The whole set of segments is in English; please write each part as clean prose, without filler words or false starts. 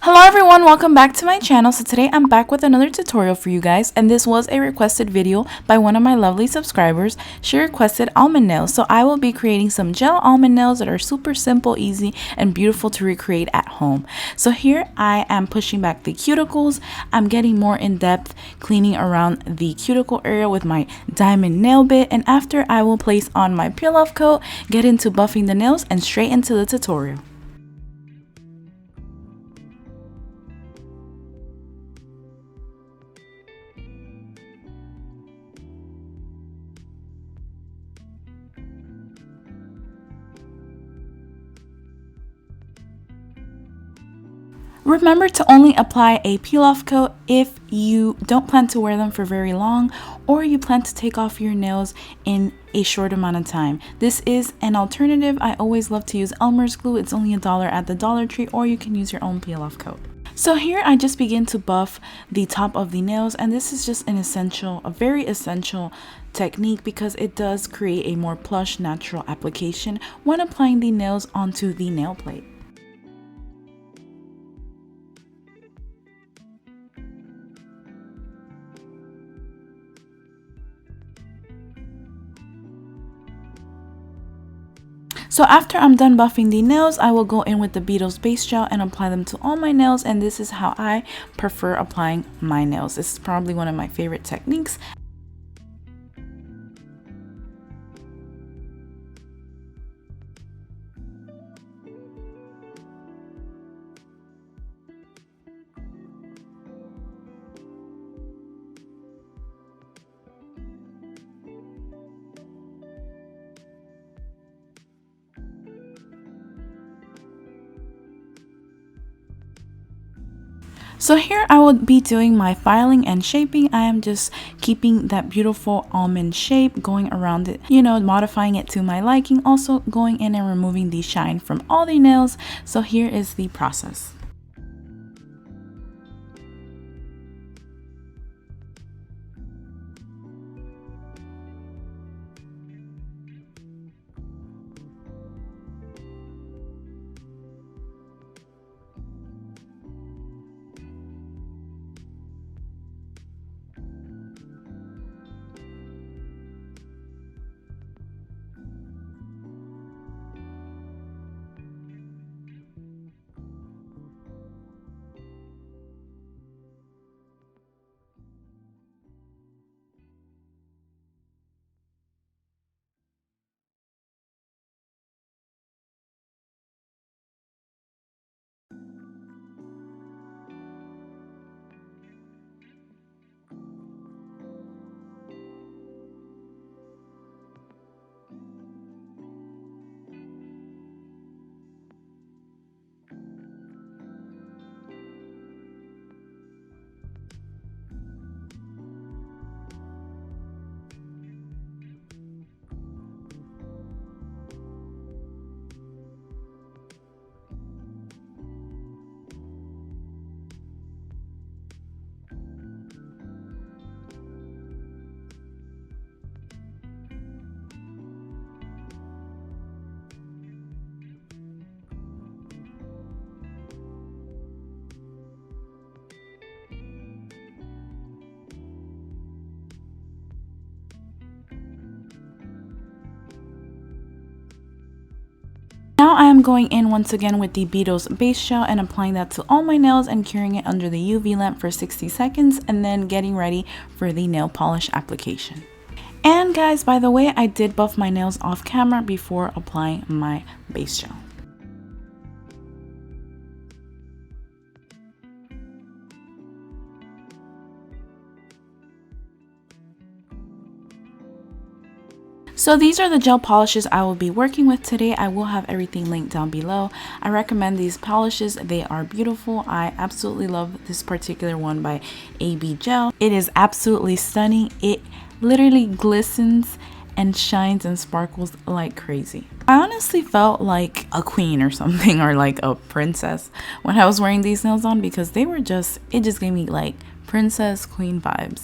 Hello everyone, welcome back to my channel. So today I'm back with another tutorial for you guys, and this was a requested video by one of my lovely subscribers. She requested almond nails, so I will be creating some gel almond nails that are super simple, easy, and beautiful to recreate at home. So here I am pushing back the cuticles. I'm getting more in depth, cleaning around the cuticle area with my diamond nail bit, and after I will place on my peel off coat, get into buffing the nails, and straight into the tutorial. Remember to only apply a peel-off coat if you don't plan to wear them for very long or you plan to take off your nails in a short amount of time. This is an alternative. I always love to use Elmer's glue. It's only $1 at the Dollar Tree, or you can use your own peel-off coat. So here I just begin to buff the top of the nails, and this is just a very essential technique because it does create a more plush, natural application when applying the nails onto the nail plate. So after I'm done buffing the nails, I will go in with the Beetles base gel and apply them to all my nails, and this is how I prefer applying my nails. This is probably one of my favorite techniques. So here I will be doing my filing and shaping. I am just keeping that beautiful almond shape, going around it, modifying it to my liking, also going in and removing the shine from all the nails. So here is the process. Now I am going in once again with the Beetles base gel and applying that to all my nails and curing it under the UV lamp for 60 seconds and then getting ready for the nail polish application. And guys, by the way, I did buff my nails off camera before applying my base gel. So these are the gel polishes I will be working with today. I will have everything linked down below. I recommend these polishes. They are beautiful. I absolutely love this particular one by AB Gel. It is absolutely stunning. It literally glistens and shines and sparkles like crazy. I honestly felt like a queen or something, or like a princess when I was wearing these nails on, because it just gave me like princess queen vibes.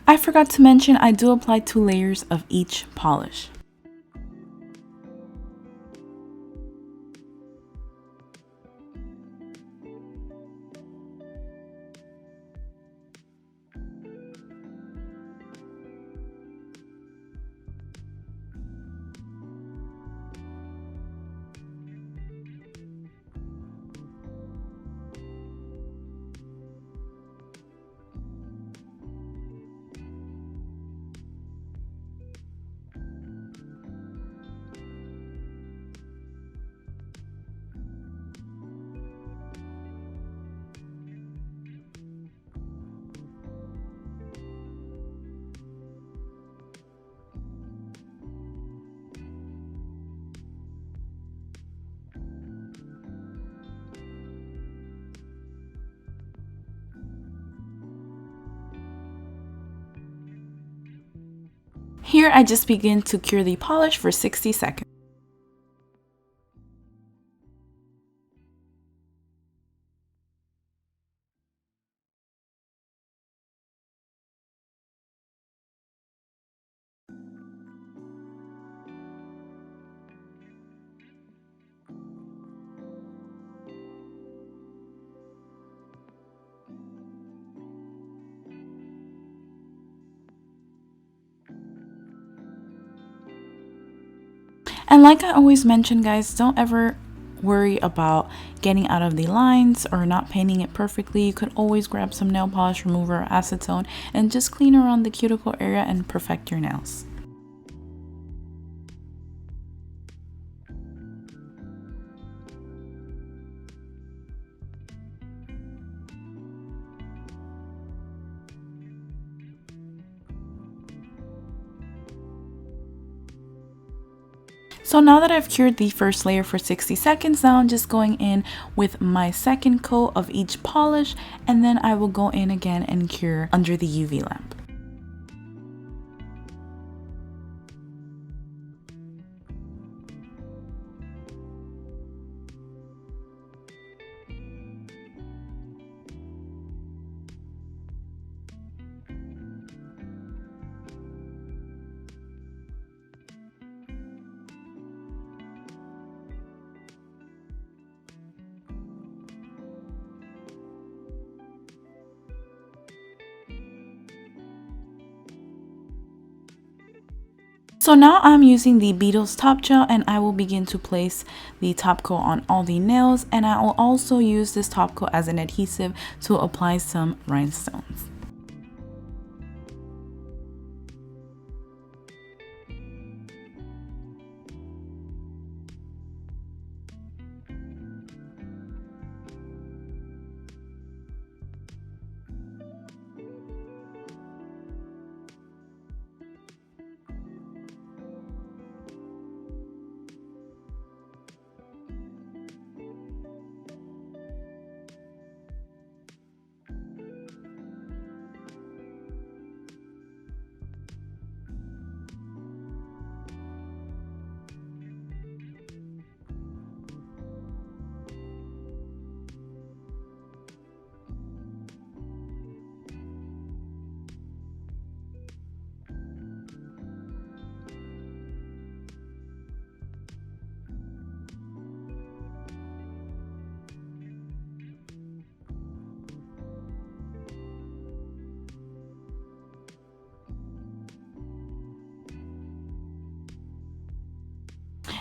I forgot to mention I do apply 2 layers of each polish. Here I just begin to cure the polish for 60 seconds. And like I always mention, guys, don't ever worry about getting out of the lines or not painting it perfectly. You could always grab some nail polish remover or acetone and just clean around the cuticle area and perfect your nails. So now that I've cured the first layer for 60 seconds, now I'm just going in with my second coat of each polish, and then I will go in again and cure under the UV lamp. So now I'm using the Beetles top gel, and I will begin to place the top coat on all the nails, and I will also use this top coat as an adhesive to apply some rhinestones.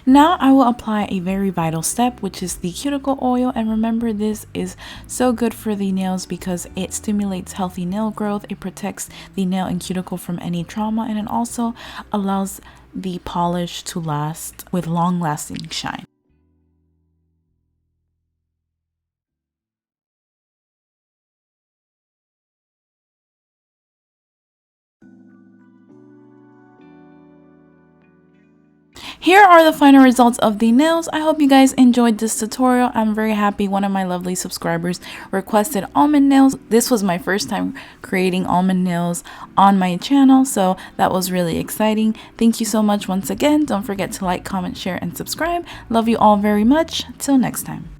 Now I will apply a very vital step, which is the cuticle oil. And remember, this is so good for the nails because it stimulates healthy nail growth, it protects the nail and cuticle from any trauma, and it also allows the polish to last with long-lasting shine. Here are the final results of the nails. I hope you guys enjoyed this tutorial. I'm very happy one of my lovely subscribers requested almond nails. This was my first time creating almond nails on my channel, so that was really exciting. Thank you so much once again. Don't forget to like, comment, share, and subscribe. Love you all very much. Till next time.